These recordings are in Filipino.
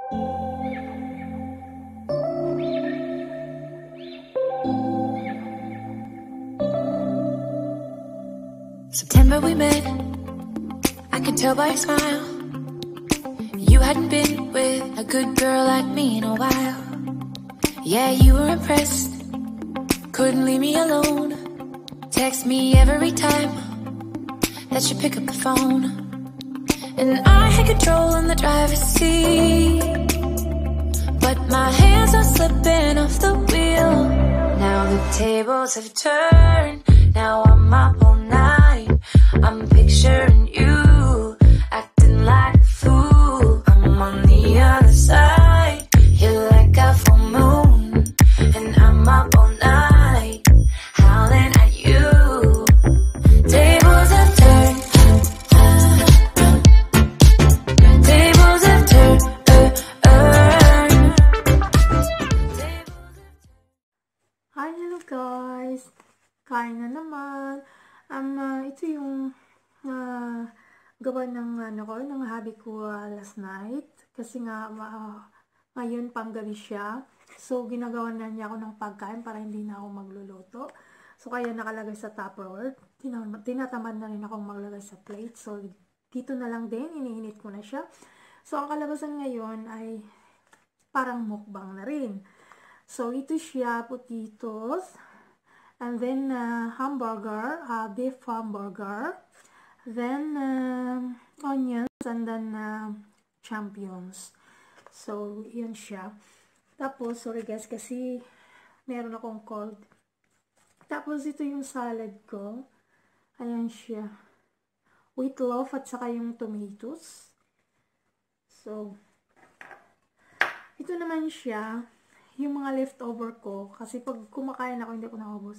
September we met, I could tell by your smile. You hadn't been with a good girl like me in a while. Yeah, you were impressed, couldn't leave me alone. Text me every time that you pick up the phone. And I had control on the driver's seat, but my hands are slipping off the wheel. Now the tables have turned, now I'm up all night. I'm picturing you, acting like a fool. I'm on the other side, you're like a full moon, and I'm up all night, howling at you. Tables have turned, tables have turned. Hi, hello guys! Kain na naman. Ito yung gawa ng ng hobby ko last night. Kasi nga ngayon panggabi siya. So ginagawa na niya ako ng pagkain para hindi na ako magluluto. So kaya nakalagay sa Tupperware. Tinatamad na rin akong maglagay sa plate. So dito na lang din, iniinit ko na siya. So ang kalabasan ngayon ay parang mukbang na rin. So ito siya, potatoes. And then hamburger, beef hamburger, then onions, and then champignons. So, yan siya. Tapos, sorry guys, kasi meron akong cold. Tapos, ito yung salad ko. Ayan siya. With loaf at saka yung tomatoes. So, ito naman siya. Yung mga leftover ko, kasi pag kumakain ako, hindi ko naubos.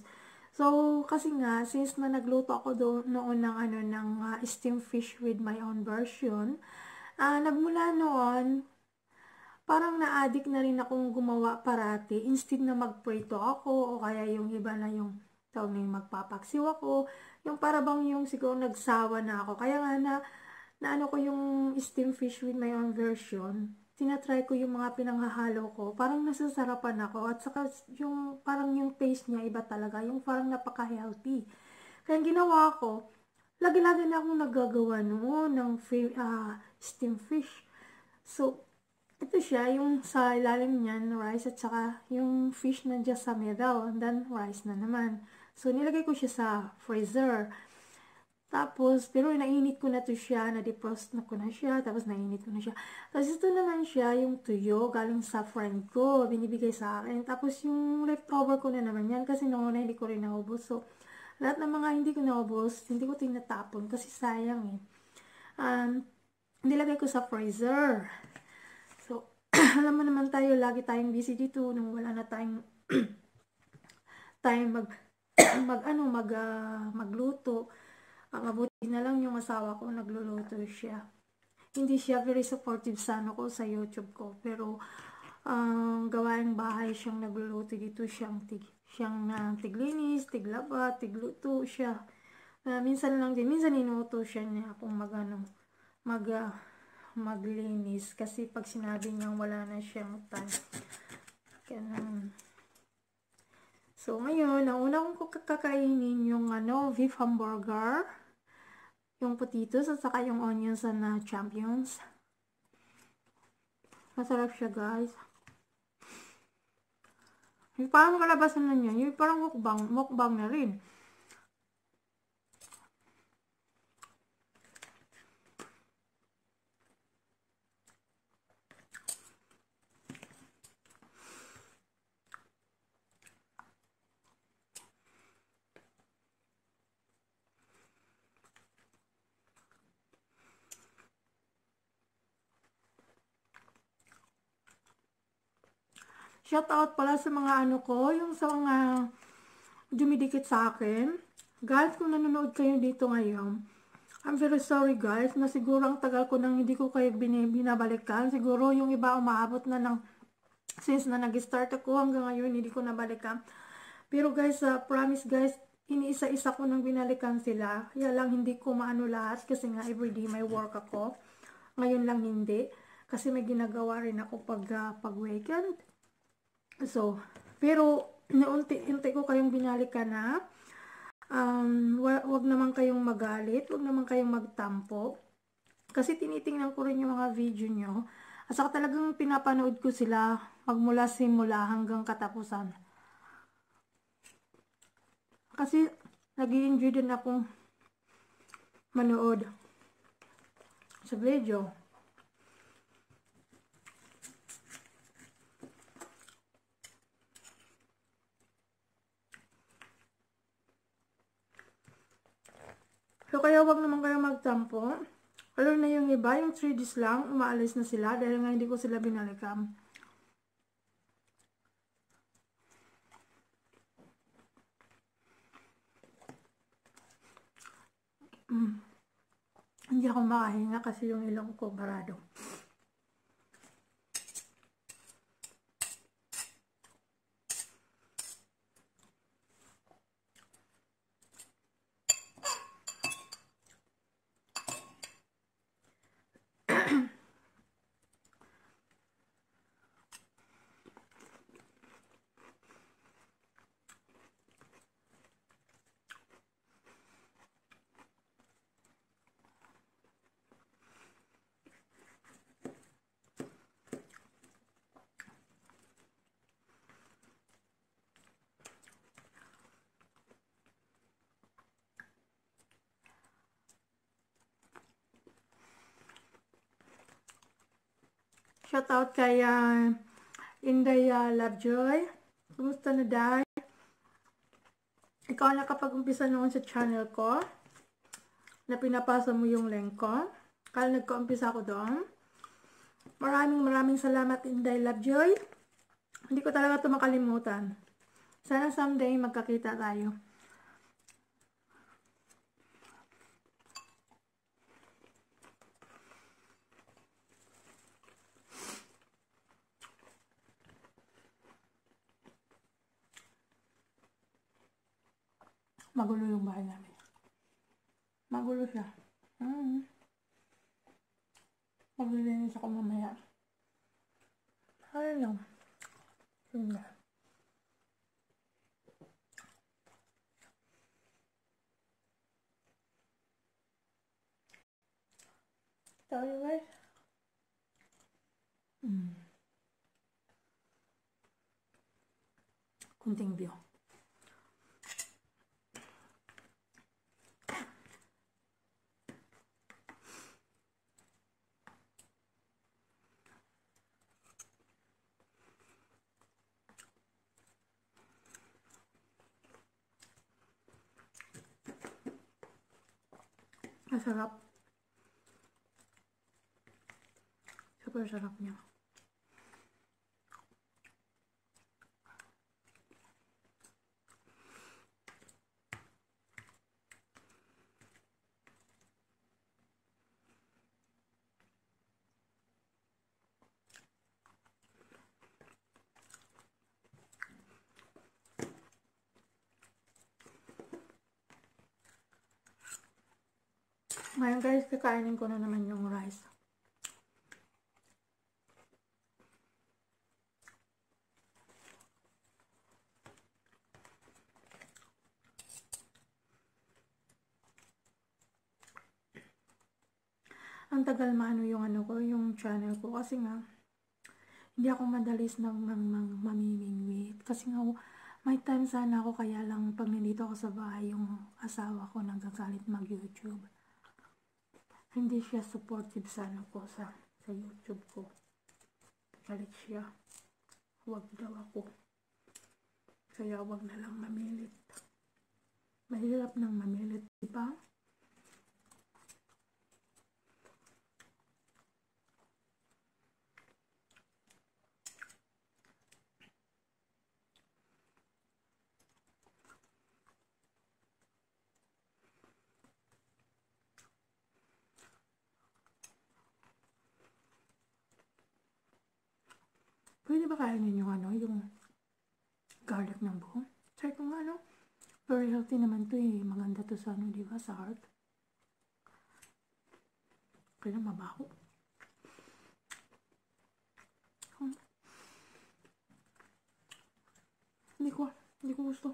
So, kasi nga, since na nagluto ako noon ng steamed fish with my own version, nagmula noon, parang na-addict na rin akong gumawa parati. Instead na magprito ako, o kaya yung iba na yung tawag na yung magpapaksiw ako, yung parabang yung siguro nagsawa na ako. Kaya nga na ano ko yung steamed fish with my own version, tinatry ko yung mga pinanghahalo ko, parang nasasarapan ako, at saka yung parang yung taste niya iba talaga, yung parang napaka-healthy. Kaya ginawa ko, lagi-lagi na akong nagagawa noon ng steamed fish. So, ito siya, yung sa ilalim niyan, rice, at saka yung fish nandiyan sa middle, and then rice na naman. So, nilagay ko siya sa freezer. Tapos, pero nainit ko na to siya, na-defrost na ko na siya, tapos nainit ko na siya. Tapos ito naman siya, yung tuyo, galing sa friend ko, binibigay sa akin. Tapos yung leftover ko na naman yan, kasi noong una hindi ko rin naubos. So, lahat ng mga hindi ko naubos, hindi ko tinatapon, kasi sayang eh. Nilagay ko sa freezer. So, alam mo naman tayo, lagi tayong busy dito, nung wala na tayong magluto. Mabuti na lang yung asawa ko, nagluluto siya. Hindi siya very supportive sa sa YouTube ko. Pero, gawaing bahay siyang nagluluto dito. Siyang tiglinis, tiglaba, tigluto siya. Minsan lang din, minsan inuuto siya niya akong maglinis. Kasi pag sinabi niyang wala na siyang time. Ganun. So, ngayon, ang una kong kakainin yung beef hamburger, yung potatoes, at saka yung onions and champignons. Masarap siya, guys. Yung parang kalabasan na niya, yung parang mukbang na rin. Shout out pala sa mga yung sa mga dumidikit sa akin. Guys, kung nanonood kayo dito ngayon, I'm very sorry guys, na siguro ang tagal ko nang hindi ko kayo binabalikan. Siguro yung iba umaabot na since na nag-start ako hanggang ngayon, hindi ko nabalikan. Pero guys, promise guys, iniisa-isa ko nang binalikan sila. Kaya lang hindi ko maano lahat kasi nga everyday may work ako. Ngayon lang hindi. Kasi may ginagawa rin ako pag weekend. So, pero naunti-unti ko kayong binalikan na wag naman kayong magalit, wag naman kayong magtampo. Kasi tinitingnan ko rin yung mga video nyo. At saka talagang pinapanood ko sila magmula simula hanggang katapusan. Kasi nag-i-enjoy din akong manood sa video. So kaya wag naman kayo magtampo. Lalo na yung iba, yung 3 days lang, umaalis na sila dahil nga hindi ko sila binalikan. Hindi ako makahinga kasi yung ilong ko barado. Shoutout kay Inday Lovejoy. Kumusta na, Day? Ikaw ang nakapag-umpisa noon sa channel ko na pinapasa mo yung link ko. Kaya nagka-umpisa ako doon. Maraming salamat, Inday Lovejoy. Hindi ko talaga ito makalimutan. Sana someday magkakita tayo. Magulo yung bahay namin. Magulo siya. Maglilinis ako mamaya. Ayun lang. Yun na. Sorry guys. Kunting view. Masarap. Super sarap niya. Ngayon guys, kakainin ko na naman yung rice. Ang tagal maano yung yung channel ko kasi nga hindi ako madalis mamimingwit kasi nga may time sana ako kaya lang pag nandito ako sa bahay yung asawa ko nagagalit mag-YouTube. Hindi siya supportive sana ko sa YouTube ko. Galit siya. Huwag daw ako. Kaya huwag na lang mamilit. Mahirap nang mamilit, diba? Pwede ba kainin yung yung garlic ng buo? Try ko nga very healthy naman to eh. Maganda to sa diba? Sa heart. Kaya mabaho. Hindi ko gusto.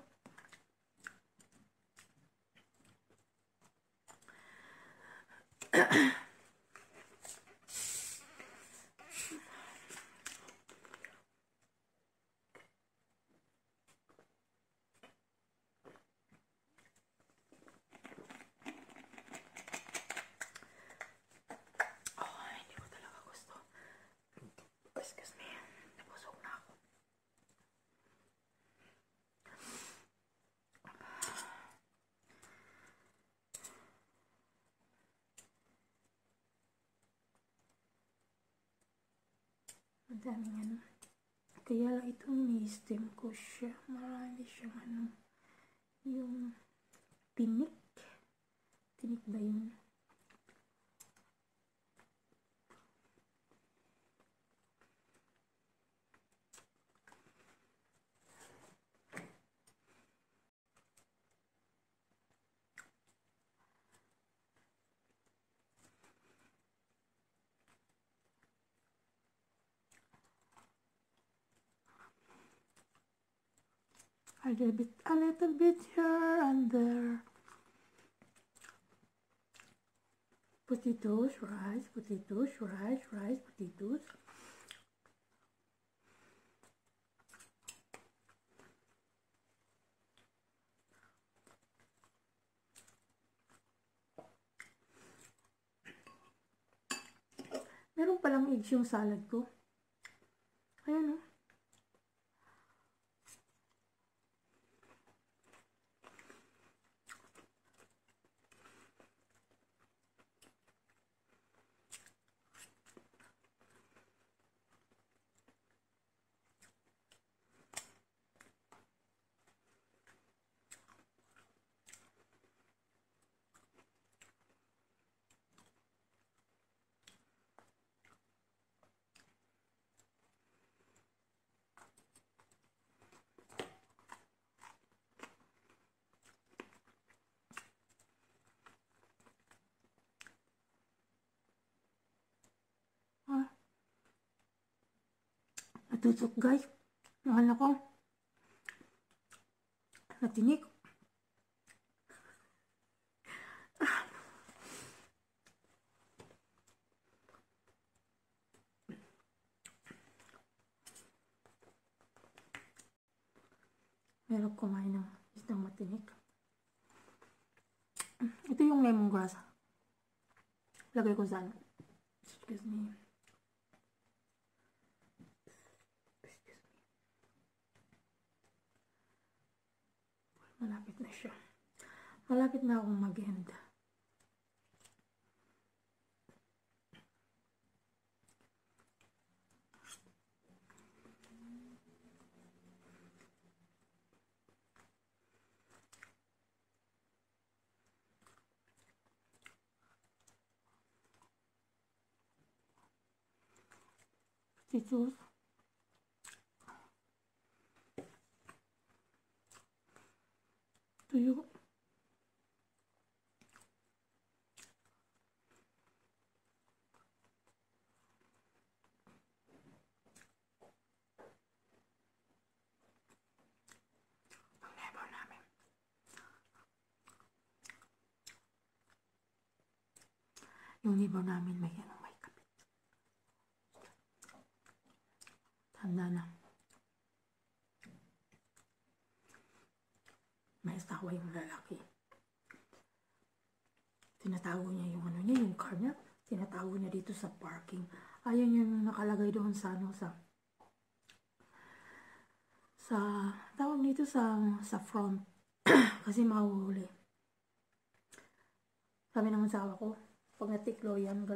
Hindi ko talaga gusto. Excuse me. Nabusog na ako. Madaming ano. Kaya itong ni-steam ko siya. Marami siyang ano. Yung tinik. Tinik ba yun? A little bit here and there. Potatoes, rice, potatoes, rice, potatoes. Meron palang eggs yung salad ko. Ayan o. Natutok guys. Yung ano ko. Natinik. Meron kumain ng isdang matinik. Ito yung lemongrass. Lagay ko sa ano. Excuse me. Malapit na siya. Malapit na akong mag-end. Potatoes. Tuyo. Ang neighbor namin. Yung neighbor namin may ano, may kapit. Tanda na. May asawa yung lalaki. Tinatago niya yung ano niya, yung car niya. Tinatago niya dito sa parking. Ayun yung nakalagay doon sa ano, sa tawag dito sa front. Kasi mahuhuli. Sabi ng asawa ko, pag natiklo yan,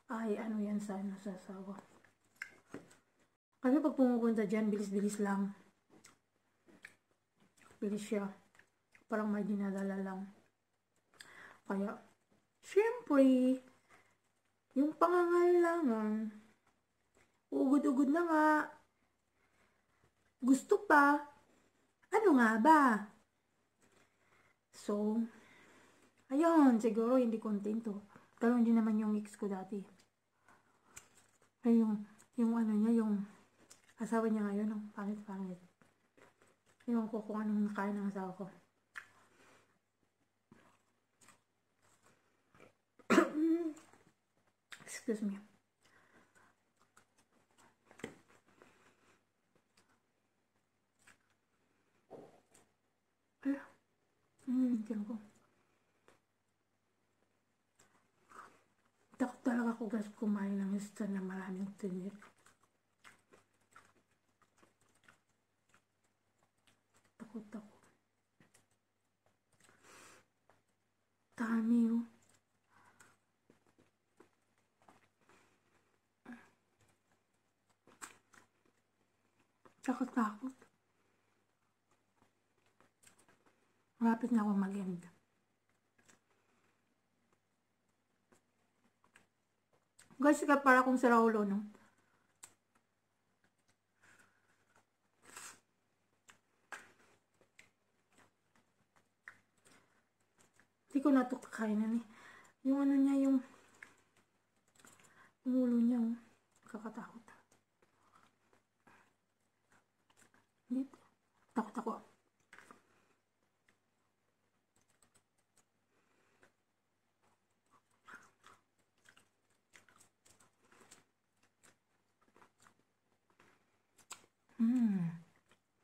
ay ano yan sa ano, sa asawa. Kasi pag pumupunta dyan, bilis-bilis lang. Bilis siya. Parang may dinadala lang. Kaya, syempre, yung pangangailangan, ugod-ugod na nga. Gusto pa. Ano nga ba? So, ayun, siguro hindi kontento. Ganoon din naman yung ex ko dati. Ay, yung ano niya, yung asawa niya ngayon, ang pangit-pangit. Ewan ko kung anong nakain ng asawa ko. Excuse me. Tiyan ko. Takot talaga ako guys kumain ng isda na maraming tinik. Takot ako. Dami oh. Takot. Malapit na ako mag-end. Guys, sikat para akong si Raulo, no? Hindi ko na ito kakainan eh. Yung ano niya, yung ulo niya, oh. Kakatakot. Hindi. Takot ako.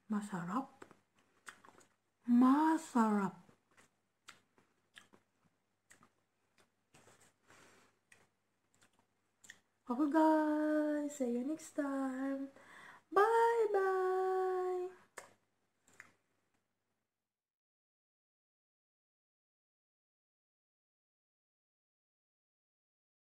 Masarap. Masarap. Okay guys, see you next time. Bye bye.